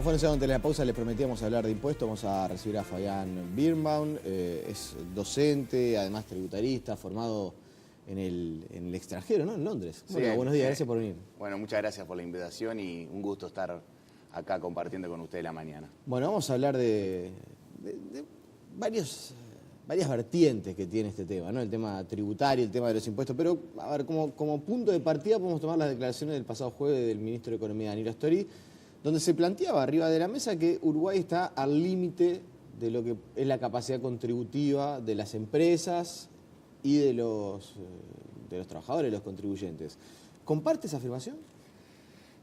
fue anunciado antes de la pausa, les prometíamos hablar de impuestos. Vamos a recibir a Fabián Birnbaum, es docente, además tributarista, formado en el extranjero, ¿no? En Londres. Sí, Bueno, buenos días, gracias por venir. Bueno, muchas gracias por la invitación y un gusto estar acá compartiendo con ustedes la mañana. Bueno, vamos a hablar de varias vertientes que tiene este tema, ¿no? El tema tributario, el tema de los impuestos. Pero, a ver, como punto de partida podemos tomar las declaraciones del pasado jueves del ministro de Economía, Danilo Astori, donde se planteaba arriba de la mesa que Uruguay está al límite de lo que es la capacidad contributiva de las empresas y de los trabajadores, los contribuyentes. ¿Comparte esa afirmación?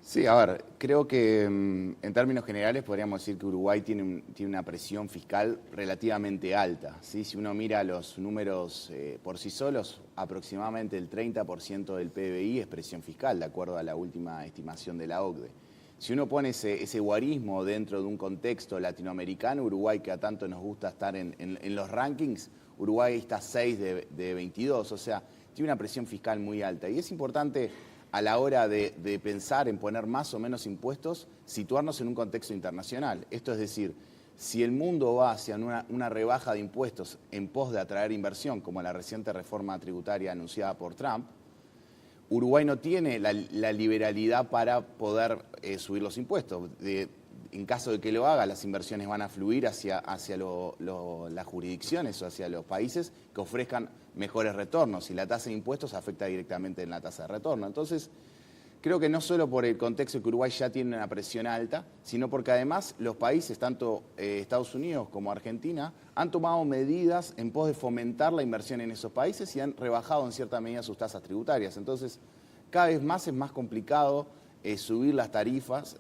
Sí, a ver, creo que en términos generales podríamos decir que Uruguay tiene una presión fiscal relativamente alta, ¿sí? Si uno mira los números por sí solos, aproximadamente el 30% del PBI es presión fiscal, de acuerdo a la última estimación de la OCDE. Si uno pone ese guarismo dentro de un contexto latinoamericano, Uruguay, que a tanto nos gusta estar en los rankings, Uruguay está 6 de 22, o sea, tiene una presión fiscal muy alta. Y es importante a la hora de pensar en poner más o menos impuestos, situarnos en un contexto internacional. Esto es decir, si el mundo va hacia una rebaja de impuestos en pos de atraer inversión, como la reciente reforma tributaria anunciada por Trump, Uruguay no tiene la liberalidad para poder subir los impuestos. En caso de que lo haga, las inversiones van a fluir hacia las jurisdicciones o hacia los países que ofrezcan mejores retornos, y la tasa de impuestos afecta directamente en la tasa de retorno. Entonces, creo que no solo por el contexto que Uruguay ya tiene una presión alta, sino porque además los países, tanto Estados Unidos como Argentina, han tomado medidas en pos de fomentar la inversión en esos países y han rebajado en cierta medida sus tasas tributarias. Entonces, cada vez más es más complicado subir las tarifas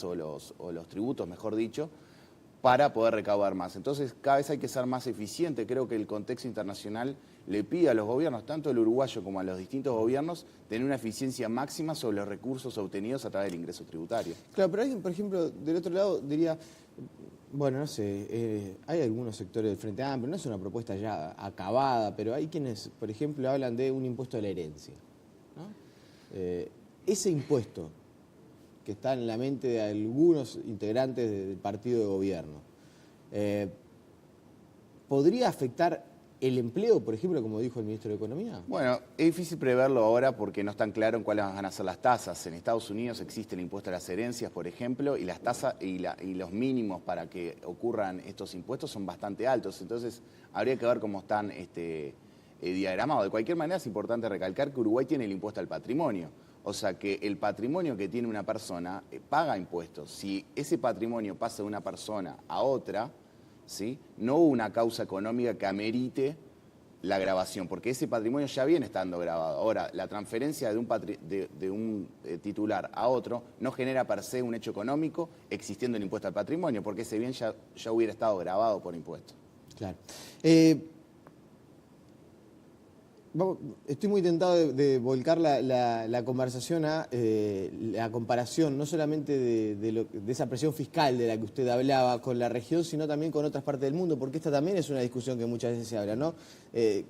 o los tributos, mejor dicho, para poder recaudar más. Entonces, cada vez hay que ser más eficiente. Creo que el contexto internacional le pide a los gobiernos, tanto el uruguayo como a los distintos gobiernos, tener una eficiencia máxima sobre los recursos obtenidos a través del ingreso tributario. Claro, pero alguien, por ejemplo, del otro lado diría, bueno, no sé, hay algunos sectores del Frente Amplio, no es una propuesta ya acabada, pero hay quienes, por ejemplo, hablan de un impuesto a la herencia, ¿no? Ese impuesto que está en la mente de algunos integrantes del partido de gobierno, ¿podría afectar el empleo, por ejemplo, como dijo el ministro de Economía? Bueno, es difícil preverlo ahora porque no están claro en cuáles van a ser las tasas. En Estados Unidos existe el impuesto a las herencias, por ejemplo, y las tasas y los mínimos para que ocurran estos impuestos son bastante altos. Entonces, habría que ver cómo están diagramados. De cualquier manera, es importante recalcar que Uruguay tiene el impuesto al patrimonio. O sea que el patrimonio que tiene una persona paga impuestos. Si ese patrimonio pasa de una persona a otra, ¿sí?, no hubo una causa económica que amerite la grabación, porque ese patrimonio ya viene estando grabado. Ahora, la transferencia de un titular a otro no genera per se un hecho económico existiendo el impuesto al patrimonio, porque ese bien ya hubiera estado grabado por impuestos. Claro. Estoy muy tentado de volcar la conversación a la comparación, no solamente de esa presión fiscal de la que usted hablaba con la región, sino también con otras partes del mundo, porque esta también es una discusión que muchas veces se habla, ¿no?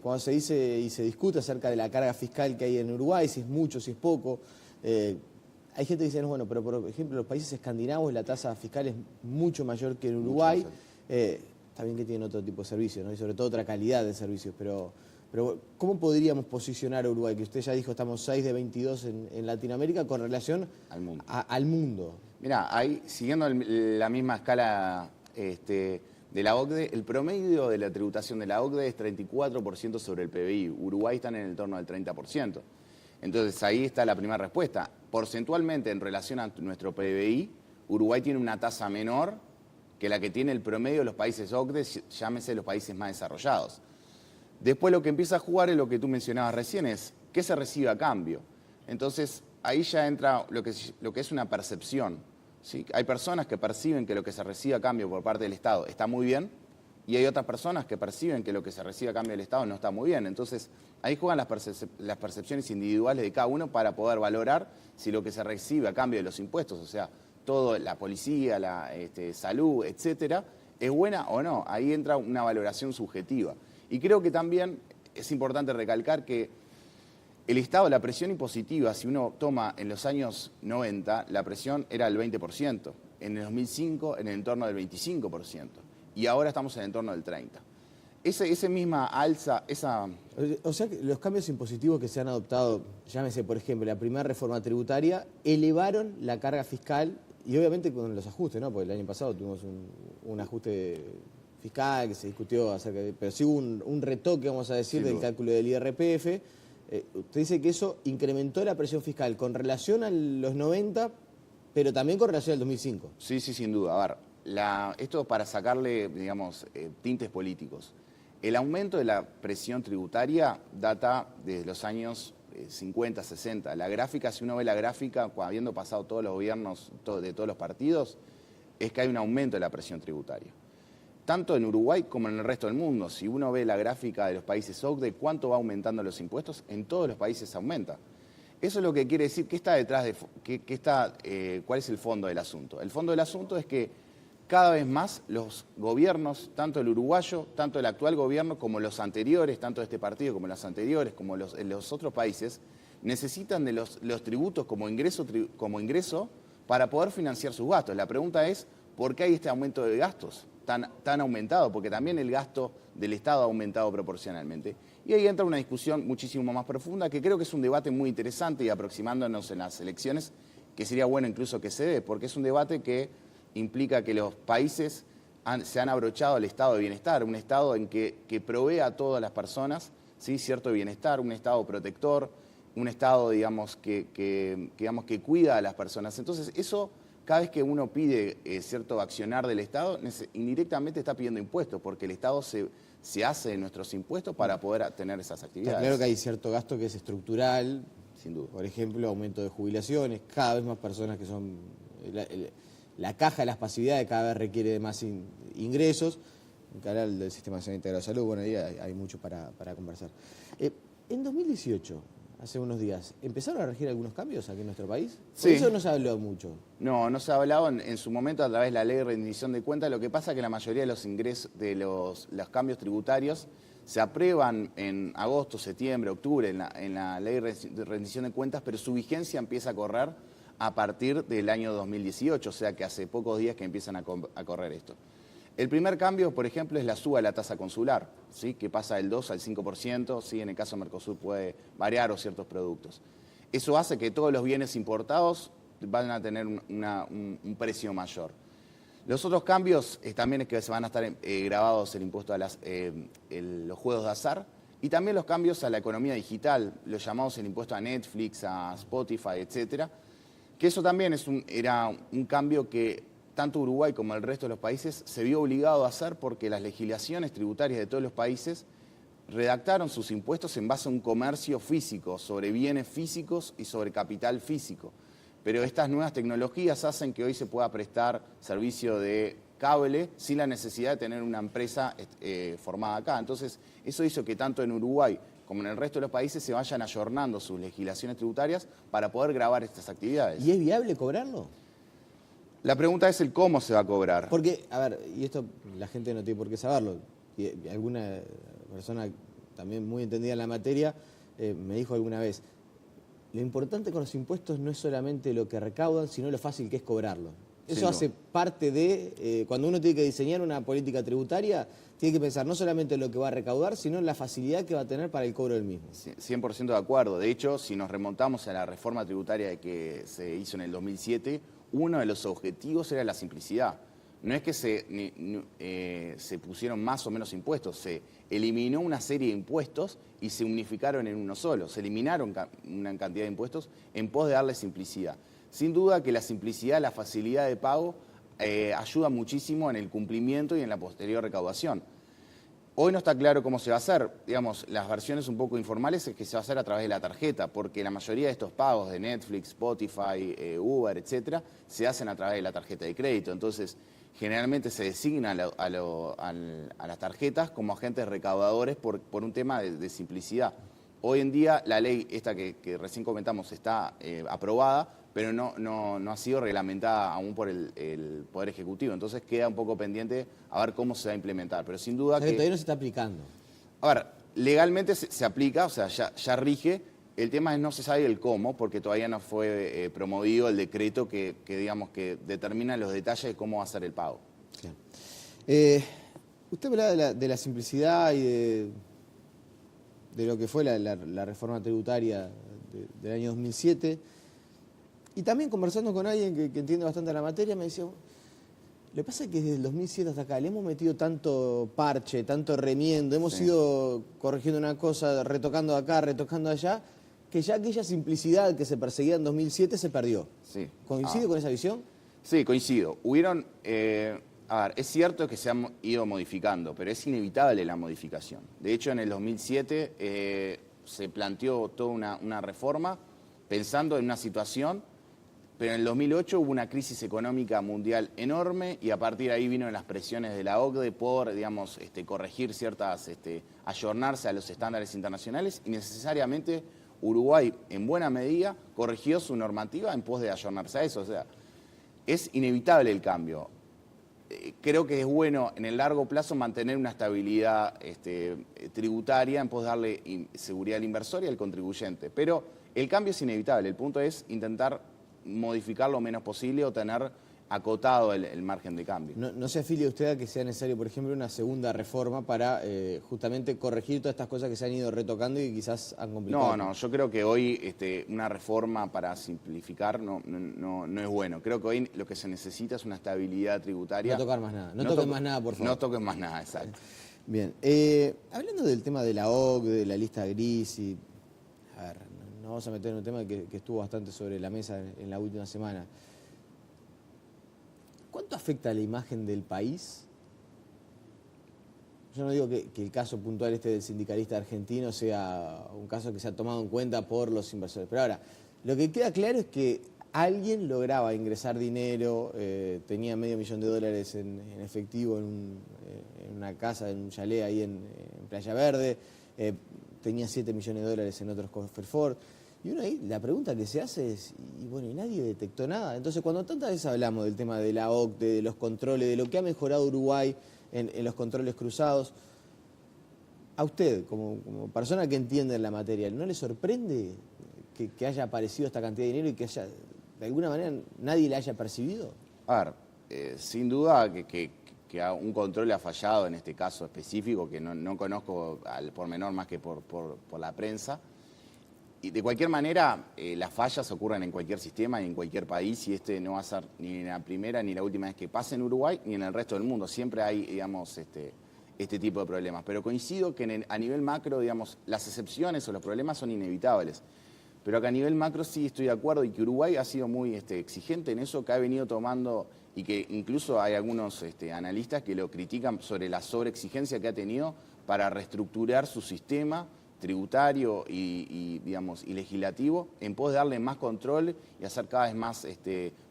Cuando se dice y se discute acerca de la carga fiscal que hay en Uruguay, si es mucho, si es poco, hay gente que dice, no, bueno, pero por ejemplo, en los países escandinavos la tasa fiscal es mucho mayor que en Uruguay. Está bien que tienen otro tipo de servicios, ¿no? Y sobre todo otra calidad de servicios, pero ¿cómo podríamos posicionar a Uruguay? Que usted ya dijo, estamos 6 de 22 en Latinoamérica con relación al mundo. Mirá, ahí, siguiendo la misma escala de la OCDE, el promedio de la tributación de la OCDE es 34% sobre el PBI. Uruguay está en el entorno del 30%. Entonces, ahí está la primera respuesta. Porcentualmente, en relación a nuestro PBI, Uruguay tiene una tasa menor que la que tiene el promedio de los países OCDE, llámese los países más desarrollados. Después lo que empieza a jugar es lo que tú mencionabas recién, es qué se recibe a cambio. Entonces, ahí ya entra lo que es una percepción, ¿sí? Hay personas que perciben que lo que se recibe a cambio por parte del Estado está muy bien, y hay otras personas que perciben que lo que se recibe a cambio del Estado no está muy bien. Entonces, ahí juegan las percepciones individuales de cada uno para poder valorar si lo que se recibe a cambio de los impuestos, o sea, todo, la policía, la salud, etcétera, es buena o no. Ahí entra una valoración subjetiva. Y creo que también es importante recalcar que el Estado, la presión impositiva, si uno toma en los años 90, la presión era el 20%, en el 2005 en el entorno del 25%, y ahora estamos en el entorno del 30%. Esa misma alza, O sea que los cambios impositivos que se han adoptado, llámese por ejemplo la primera reforma tributaria, elevaron la carga fiscal y obviamente con los ajustes, ¿no? Porque el año pasado tuvimos un ajuste fiscal que se discutió acerca de... Pero sí hubo un retoque, vamos a decir, del cálculo del IRPF. Usted dice que eso incrementó la presión fiscal con relación a los 90, pero también con relación al 2005. Sí, sin duda. A ver, esto para sacarle, digamos, tintes políticos. El aumento de la presión tributaria data desde los años 50, 60. La gráfica, si uno ve la gráfica, habiendo pasado todos los gobiernos de todos los partidos, es que hay un aumento de la presión tributaria. Tanto en Uruguay como en el resto del mundo. Si uno ve la gráfica de los países OCDE, cuánto va aumentando los impuestos, en todos los países aumenta. Eso es lo que quiere decir, ¿qué está detrás de cuál es el fondo del asunto? El fondo del asunto es que cada vez más los gobiernos, tanto el uruguayo, tanto el actual gobierno como los anteriores, tanto de este partido como los anteriores, como los otros países, necesitan de los tributos como ingreso para poder financiar sus gastos. La pregunta es, ¿por qué hay este aumento de gastos tan aumentado? Porque también el gasto del Estado ha aumentado proporcionalmente. Y ahí entra una discusión muchísimo más profunda, que creo que es un debate muy interesante y aproximándonos en las elecciones, que sería bueno incluso que se dé, porque es un debate que implica que los países se han abrochado al estado de bienestar, un estado en que provee a todas las personas, ¿sí?, cierto bienestar, un estado protector, un estado, digamos, que cuida a las personas. Entonces, eso, cada vez que uno pide cierto accionar del Estado, indirectamente está pidiendo impuestos, porque el Estado se hace de nuestros impuestos para poder tener esas actividades. Está claro que hay cierto gasto que es estructural, sin duda. Por ejemplo, aumento de jubilaciones, cada vez más personas que son... La caja de las pasividades cada vez requiere de más ingresos. En canal del Sistema Nacional Integrado de Salud, bueno, ahí hay mucho para conversar. En 2018, hace unos días, ¿empezaron a regir algunos cambios aquí en nuestro país? Sí. Por eso no se habló mucho. No se ha hablado en su momento a través de la ley de rendición de cuentas. Lo que pasa es que la mayoría de los ingresos, de los cambios tributarios, se aprueban en agosto, septiembre, octubre en la ley de rendición de cuentas, pero su vigencia empieza a correr a partir del año 2018, o sea que hace pocos días que empiezan a correr esto. El primer cambio, por ejemplo, es la suba de la tasa consular, ¿sí?, que pasa del 2 al 5%, ¿sí?, en el caso de Mercosur puede variar o ciertos productos. Eso hace que todos los bienes importados van a tener un precio mayor. Los otros cambios también es que se van a estar grabados el impuesto a los juegos de azar y también los cambios a la economía digital, los llamados el impuesto a Netflix, a Spotify, etcétera, que eso también era un cambio que tanto Uruguay como el resto de los países se vio obligado a hacer porque las legislaciones tributarias de todos los países redactaron sus impuestos en base a un comercio físico, sobre bienes físicos y sobre capital físico. Pero estas nuevas tecnologías hacen que hoy se pueda prestar servicio de cable sin la necesidad de tener una empresa formada acá. Entonces, eso hizo que tanto en Uruguay como en el resto de los países se vayan ayornando sus legislaciones tributarias para poder grabar estas actividades. ¿Y es viable cobrarlo? La pregunta es el cómo se va a cobrar. Porque, a ver, y esto la gente no tiene por qué saberlo, y alguna persona también muy entendida en la materia me dijo alguna vez, lo importante con los impuestos no es solamente lo que recaudan, sino lo fácil que es cobrarlo. Eso hace parte de, cuando uno tiene que diseñar una política tributaria, tiene que pensar no solamente en lo que va a recaudar, sino en la facilidad que va a tener para el cobro del mismo. 100% de acuerdo. De hecho, si nos remontamos a la reforma tributaria que se hizo en el 2007, uno de los objetivos era la simplicidad. No es que se pusieron más o menos impuestos, se eliminó una serie de impuestos y se unificaron en uno solo. Se eliminaron una cantidad de impuestos en pos de darle simplicidad. Sin duda que la simplicidad, la facilidad de pago ayuda muchísimo en el cumplimiento y en la posterior recaudación. Hoy no está claro cómo se va a hacer. Digamos, las versiones un poco informales es que se va a hacer a través de la tarjeta, porque la mayoría de estos pagos de Netflix, Spotify, Uber, etcétera, se hacen a través de la tarjeta de crédito. Entonces, generalmente se designa a las tarjetas como agentes recaudadores por un tema de simplicidad. Hoy en día la ley esta que recién comentamos está aprobada, pero no ha sido reglamentada aún por el Poder Ejecutivo. Entonces queda un poco pendiente a ver cómo se va a implementar. Pero sin duda o sea, que todavía no se está aplicando. A ver, legalmente se aplica, o sea, ya rige. El tema es no se sabe el cómo, porque todavía no fue promovido el decreto digamos, que determina los detalles de cómo va a ser el pago. Claro. Usted hablaba de la simplicidad y de lo que fue la reforma tributaria del año 2007. Y también conversando con alguien que entiende bastante la materia, me decía, lo que pasa es que desde el 2007 hasta acá le hemos metido tanto parche, tanto remiendo, hemos ido corrigiendo una cosa, retocando acá, retocando allá, que ya aquella simplicidad que se perseguía en 2007 se perdió. Sí. ¿Coincide con esa visión? Sí, coincido. Hubieron... a ver, es cierto que se han ido modificando, pero es inevitable la modificación. De hecho, en el 2007 se planteó toda una reforma pensando en una situación, pero en el 2008 hubo una crisis económica mundial enorme y a partir de ahí vino las presiones de la OCDE por, digamos, corregir ciertas, ayornarse a los estándares internacionales y necesariamente Uruguay, en buena medida, corrigió su normativa en pos de ayornarse a eso. O sea, es inevitable el cambio. Creo que es bueno en el largo plazo mantener una estabilidad tributaria en pos de darle seguridad al inversor y al contribuyente. Pero el cambio es inevitable. El punto es intentar modificar lo menos posible o tener acotado el margen de cambio. ¿No se afilia usted a que sea necesario, por ejemplo, una segunda reforma para justamente corregir todas estas cosas que se han ido retocando y quizás han complicado? No, yo creo que hoy una reforma para simplificar no es bueno. Creo que hoy lo que se necesita es una estabilidad tributaria. No tocar más nada. No toquen más nada, por favor. No toquen más nada, exacto. Bien. Hablando del tema de la OCDE, de la lista gris y... A ver, no vamos a meter en un tema que estuvo bastante sobre la mesa en la última semana. ¿Cuánto afecta a la imagen del país? Yo no digo que el caso puntual del sindicalista argentino sea un caso que se ha tomado en cuenta por los inversores. Pero ahora, lo que queda claro es que alguien lograba ingresar dinero, tenía $500,000 en efectivo en una casa, en un chalet ahí en Playa Verde, tenía $7 millones en otros Coferford. Y uno ahí, la pregunta que se hace es, y nadie detectó nada. Entonces, cuando tantas veces hablamos del tema de la OCDE, de los controles, de lo que ha mejorado Uruguay en los controles cruzados, a usted, como persona que entiende en la materia, ¿no le sorprende que haya aparecido esta cantidad de dinero y que de alguna manera nadie la haya percibido? A ver, sin duda que un control ha fallado en este caso específico, que no conozco al pormenor más que por la prensa. Y de cualquier manera, las fallas ocurren en cualquier sistema y en cualquier país y no va a ser ni la primera ni la última vez que pase en Uruguay ni en el resto del mundo. Siempre hay, digamos, este tipo de problemas. Pero coincido que a nivel macro, digamos, las excepciones o los problemas son inevitables. Pero que a nivel macro sí estoy de acuerdo y que Uruguay ha sido muy exigente en eso, que ha venido tomando y que incluso hay algunos analistas que lo critican sobre la sobreexigencia que ha tenido para reestructurar su sistema tributario y legislativo en pos de darle más control y hacer cada vez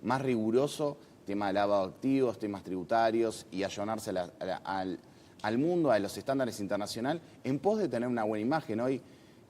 más riguroso tema de lavado de activos, temas tributarios y allonarse al mundo, a los estándares internacionales en pos de tener una buena imagen. Hoy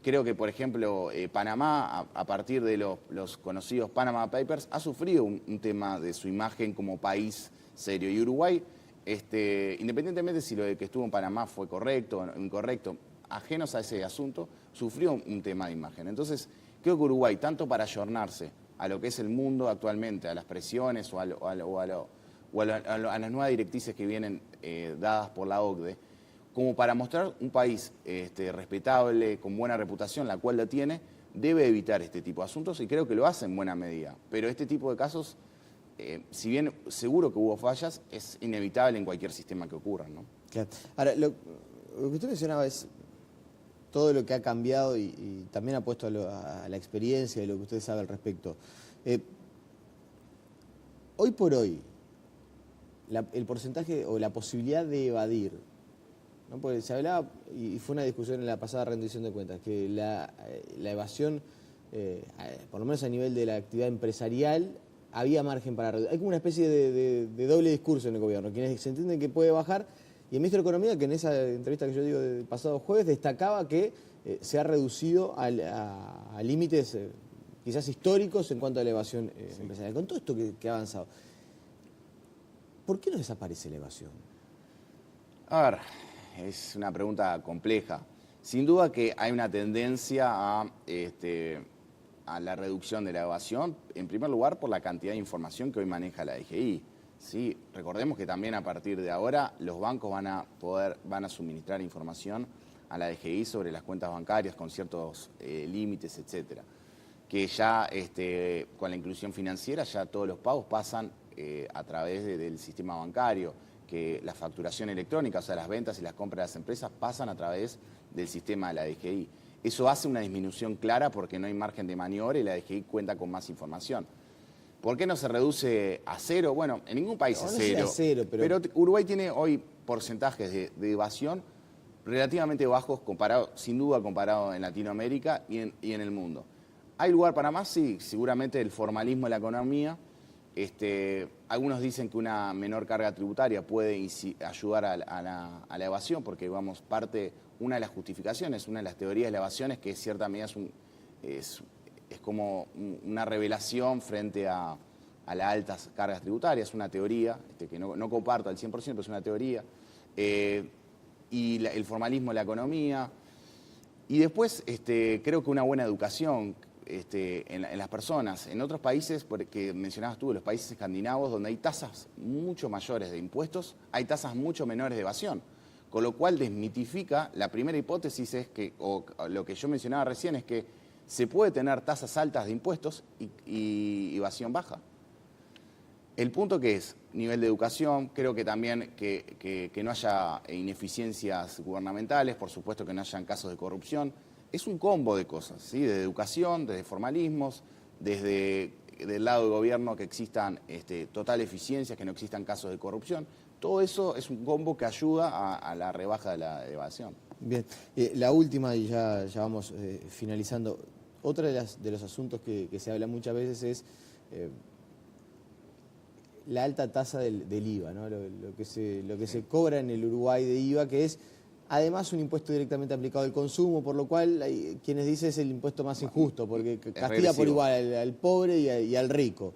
creo que, por ejemplo, Panamá, a partir de los conocidos Panama Papers, ha sufrido un tema de su imagen como país serio. Y Uruguay, independientemente si lo de que estuvo en Panamá fue correcto o incorrecto, ajenos a ese asunto, sufrió un tema de imagen. Entonces, creo que Uruguay, tanto para ayornarse a lo que es el mundo actualmente, a las presiones o a las nuevas directrices que vienen dadas por la OCDE, como para mostrar un país respetable, con buena reputación, la cual la tiene, debe evitar este tipo de asuntos y creo que lo hace en buena medida. Pero este tipo de casos, si bien seguro que hubo fallas, es inevitable en cualquier sistema que ocurra, ¿no? Claro. Ahora, lo que usted mencionaba es todo lo que ha cambiado y también ha puesto a la experiencia y lo que usted sabe al respecto. Hoy por hoy, el porcentaje o la posibilidad de evadir, ¿no? Porque se hablaba, y fue una discusión en la pasada rendición de cuentas, que la evasión, por lo menos a nivel de la actividad empresarial, había margen para reducir. Hay como una especie de doble discurso en el gobierno. Quienes se entienden que puede bajar, y el ministro de Economía, que en esa entrevista que yo digo del pasado jueves, destacaba que se ha reducido a límites quizás históricos en cuanto a la evasión empresarial. Con todo esto que ha avanzado, ¿por qué no desaparece la evasión? A ver, es una pregunta compleja. Sin duda que hay una tendencia a la reducción de la evasión, en primer lugar por la cantidad de información que hoy maneja la DGI. ¿Sí? Recordemos que también a partir de ahora los bancos van a suministrar información a la DGI sobre las cuentas bancarias con ciertos límites, etcétera. Que ya con la inclusión financiera ya todos los pagos pasan a través del sistema bancario, que la facturación electrónica, o sea, las ventas y las compras de las empresas pasan a través del sistema de la DGI. Eso hace una disminución clara porque no hay margen de maniobra y la DGI cuenta con más información. ¿Por qué no se reduce a cero? Bueno, en ningún país es cero. No cero, pero Uruguay tiene hoy porcentajes de evasión relativamente bajos, sin duda comparado en Latinoamérica y en el mundo. ¿Hay lugar para más? Sí, seguramente el formalismo de la economía. Algunos dicen que una menor carga tributaria puede ayudar a la evasión, porque una de las justificaciones, una de las teorías de la evasión es que en cierta medida es como una revelación frente a las altas cargas tributarias, es una teoría que no comparto al 100%, pero es una teoría. Y el formalismo de la economía. Y después creo que una buena educación en las personas. En otros países, que mencionabas tú, los países escandinavos, donde hay tasas mucho mayores de impuestos, hay tasas mucho menores de evasión. Con lo cual desmitifica, la primera hipótesis es que, o lo que yo mencionaba recién, es que se puede tener tasas altas de impuestos y evasión baja. El punto que es nivel de educación, creo que también que no haya ineficiencias gubernamentales, por supuesto que no hayan casos de corrupción. Es un combo de cosas, ¿sí? Desde educación, desde formalismos, desde del lado del gobierno que existan total eficiencia, que no existan casos de corrupción. Todo eso es un combo que ayuda a la rebaja de la evasión. Bien, la última, y ya vamos finalizando. Otra de los asuntos que se habla muchas veces es la alta tasa del IVA, ¿no? Lo que se cobra en el Uruguay de IVA, que es además un impuesto directamente aplicado al consumo, por lo cual hay quienes dicen es el impuesto más injusto, porque castiga por igual al pobre y al rico.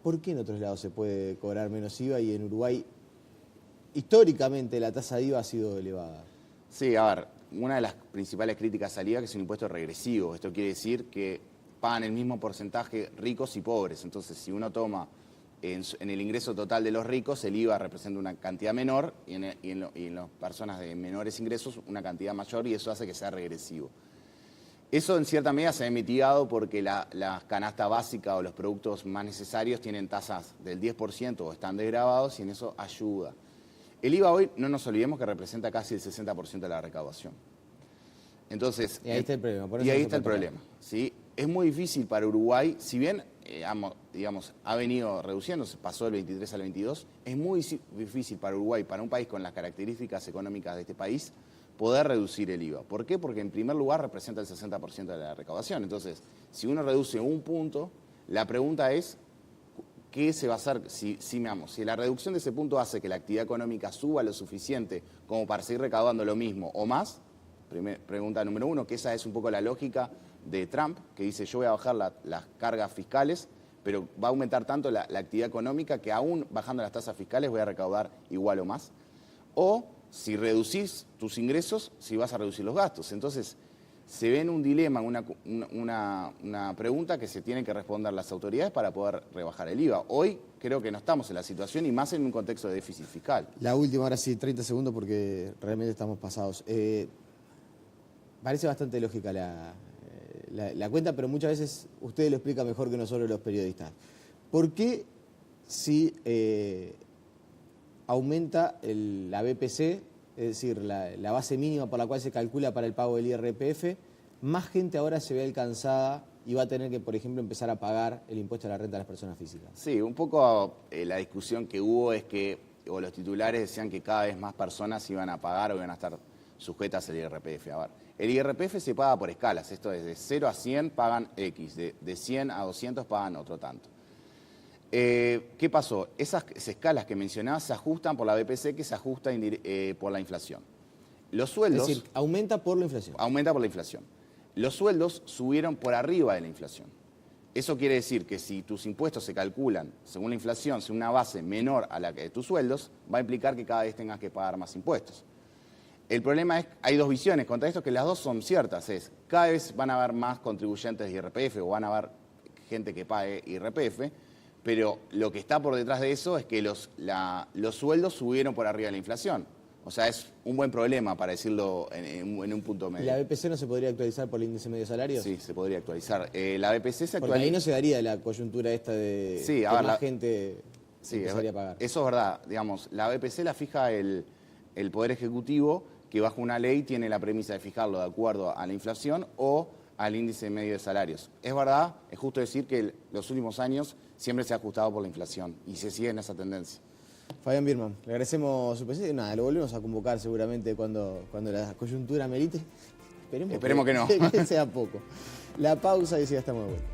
¿Por qué en otros lados se puede cobrar menos IVA y en Uruguay históricamente la tasa de IVA ha sido elevada? Sí, a ver, una de las principales críticas al IVA es que es un impuesto regresivo. Esto quiere decir que pagan el mismo porcentaje ricos y pobres. Entonces, si uno toma en el ingreso total de los ricos, el IVA representa una cantidad menor y en las personas de menores ingresos una cantidad mayor, y eso hace que sea regresivo. Eso en cierta medida se ha mitigado porque la canasta básica o los productos más necesarios tienen tasas del 10% o están desgravados, y en eso ayuda. El IVA hoy, no nos olvidemos que representa casi el 60% de la recaudación. Entonces, y ahí está el problema. Y ahí está el problema, ¿sí? Es muy difícil para Uruguay, si bien digamos, ha venido reduciéndose, pasó del 23 al 22, es muy difícil para Uruguay, para un país con las características económicas de este país, poder reducir el IVA. ¿Por qué? Porque en primer lugar representa el 60% de la recaudación. Entonces, si uno reduce un punto, la pregunta es, ¿qué se va a hacer si la reducción de ese punto hace que la actividad económica suba lo suficiente como para seguir recaudando lo mismo o más? Pregunta número uno, que esa es un poco la lógica de Trump, que dice yo voy a bajar las cargas fiscales, pero va a aumentar tanto la actividad económica que aún bajando las tasas fiscales voy a recaudar igual o más. O si reducís tus ingresos, si vas a reducir los gastos. Entonces, se ve en un dilema, una pregunta que se tienen que responder las autoridades para poder rebajar el IVA. Hoy creo que no estamos en la situación, y más en un contexto de déficit fiscal. La última, ahora sí, 30 segundos porque realmente estamos pasados. Parece bastante lógica la cuenta, pero muchas veces ustedes lo explican mejor que nosotros los periodistas. ¿Por qué si aumenta la BPC, es decir, la base mínima por la cual se calcula para el pago del IRPF, más gente ahora se ve alcanzada y va a tener que, por ejemplo, empezar a pagar el impuesto a la renta de las personas físicas? Sí, un poco la discusión que hubo es que, o los titulares decían que cada vez más personas iban a pagar o iban a estar sujetas al IRPF. A ver, el IRPF se paga por escalas, esto es de 0 a 100 pagan X, de 100 a 200 pagan otro tanto. ¿Qué pasó? Esas escalas que mencionabas se ajustan por la BPC, que se ajusta por la inflación. Los sueldos... Es decir, aumenta por la inflación. Aumenta por la inflación. Los sueldos subieron por arriba de la inflación. Eso quiere decir que si tus impuestos se calculan según la inflación, según una base menor a la de tus sueldos, va a implicar que cada vez tengas que pagar más impuestos. El problema es, hay dos visiones contra esto, que las dos son ciertas. Cada vez van a haber más contribuyentes de IRPF o van a haber gente que pague IRPF, pero lo que está por detrás de eso es que los sueldos subieron por arriba de la inflación. O sea, es un buen problema, para decirlo en un punto medio. ¿Y la BPC no se podría actualizar por el índice medio de salarios? Sí, se podría actualizar. La BPC se actualiza. Porque ahí no se daría la coyuntura esta de sí, que más gente sí, empezaría a pagar. Eso es verdad. Digamos, la BPC la fija el Poder Ejecutivo, que bajo una ley tiene la premisa de fijarlo de acuerdo a la inflación o al índice medio de salarios. Es verdad, es justo decir que los últimos años siempre se ha ajustado por la inflación y se sigue en esa tendencia. Fabián Birman, le agradecemos su presencia. Nada, lo volvemos a convocar seguramente cuando la coyuntura merite. Esperemos que no. Que sea poco. La pausa y si ya estamos de vuelta.